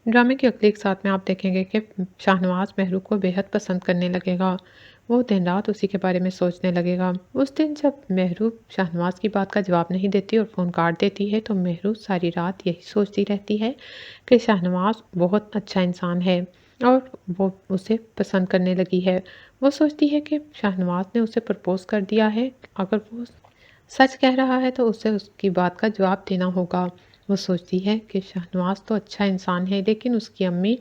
ड्रामे की अगली एक साथ में आप देखेंगे कि शाहनवाज महरू को बेहद पसंद करने लगेगा। वो दिन रात उसी के बारे में सोचने लगेगा। उस दिन जब महरू शाहनवाज की बात का जवाब नहीं देती और फ़ोन काट देती है तो महरू सारी रात यही सोचती रहती है कि शाहनवाज बहुत अच्छा इंसान है और वो उसे पसंद करने लगी है। वो सोचती है कि शाहनवाज ने उसे प्रपोज़ कर दिया है। अगर वो सच कह रहा है तो उसे उसकी बात का जवाब देना होगा। वो सोचती है कि शाहनवाज तो अच्छा इंसान है लेकिन उसकी अम्मी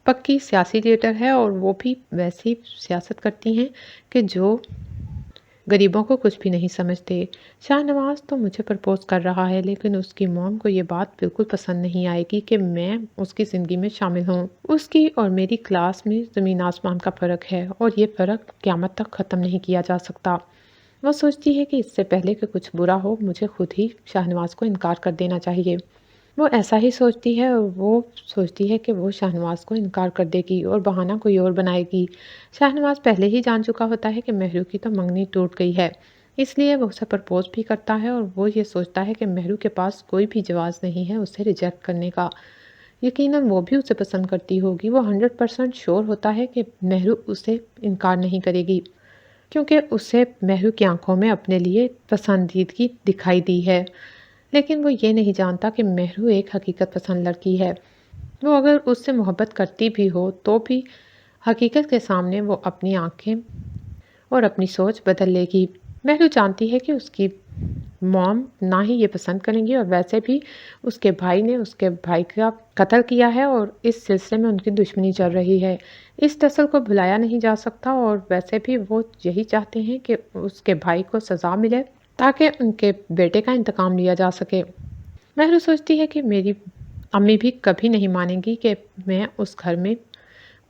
पक्की सियासी लीडर है और वो भी वैसी सियासत करती हैं कि जो गरीबों को कुछ भी नहीं समझते। शाहनवाज तो मुझे प्रपोज़ कर रहा है लेकिन उसकी मॉम को ये बात बिल्कुल पसंद नहीं आएगी कि मैं उसकी ज़िंदगी में शामिल हूँ। उसकी और मेरी क्लास में ज़मीन आसमान का फ़र्क है और ये फ़र्क क़यामत तक ख़त्म नहीं किया जा सकता। वो सोचती है कि इससे पहले कि कुछ बुरा हो मुझे खुद ही शाहनवाज को इनकार कर देना चाहिए। वो ऐसा ही सोचती है और वो सोचती है कि वो शाहनवाज को इनकार कर देगी और बहाना कोई और बनाएगी। शाहनवाज पहले ही जान चुका होता है कि महरू की तो मंगनी टूट गई है, इसलिए वो उसे प्रपोज भी करता है और वो ये सोचता है कि महरू के पास कोई भी जवाब नहीं है उसे रिजेक्ट करने का। यकीनन वो भी उसे पसंद करती होगी। वो 100% श्योर होता है कि महरू उसे इनकार नहीं करेगी क्योंकि उसे महरू की आंखों में अपने लिए पसंदीदगी दिखाई दी है। लेकिन वो ये नहीं जानता कि महरू एक हकीकत पसंद लड़की है। वो अगर उससे मोहब्बत करती भी हो तो भी हकीकत के सामने वो अपनी आंखें और अपनी सोच बदल लेगी। महरू जानती है कि उसकी मॉम ना ही ये पसंद करेंगी और वैसे भी उसके भाई ने उसके भाई का कत्ल किया है और इस सिलसिले में उनकी दुश्मनी चल रही है। इस टसल को भुलाया नहीं जा सकता और वैसे भी वो यही चाहते हैं कि उसके भाई को सज़ा मिले ताकि उनके बेटे का इंतकाम लिया जा सके। महरू सोचती है कि मेरी अम्मी भी कभी नहीं मानेंगी कि मैं उस घर में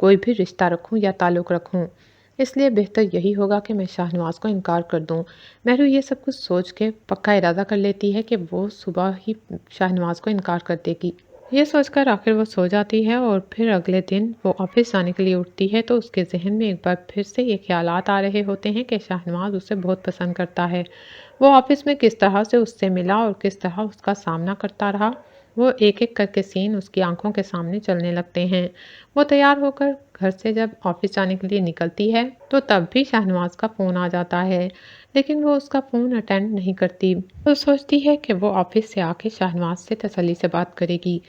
कोई भी रिश्ता रखूं या ताल्लुक़ रखूं, इसलिए बेहतर यही होगा कि मैं शाहनवाज को इनकार कर दूं। महरू ये सब कुछ सोच के पक्का इरादा कर लेती है कि वो सुबह ही शाहनवाज को इनकार कर देगी। ये सोचकर आखिर वो सो जाती है और फिर अगले दिन वो ऑफिस जाने के लिए उठती है तो उसके जहन में एक बार फिर से ये ख्यालात आ रहे होते हैं कि शाहनवाज उसे बहुत पसंद करता है। वो ऑफिस में किस तरह से उससे मिला और किस तरह उसका सामना करता रहा, वो एक एक करके सीन उसकी आंखों के सामने चलने लगते हैं। वो तैयार होकर घर से जब ऑफिस जाने के लिए निकलती है तो तब भी शाहनवाज का फ़ोन आ जाता है लेकिन वो उसका फ़ोन अटेंड नहीं करती। वो सोचती है कि वो ऑफिस से आके शाहनवाज से तसल्ली से बात करेगी।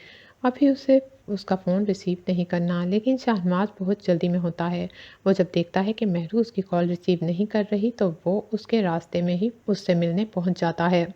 अभी उसे उसका फ़ोन रिसीव नहीं करना, लेकिन शाहनवाज बहुत जल्दी में होता है। वो जब देखता है कि महरू उसकी कॉल रिसीव नहीं कर रही तो वो उसके रास्ते में ही उससे मिलने पहुंच जाता है।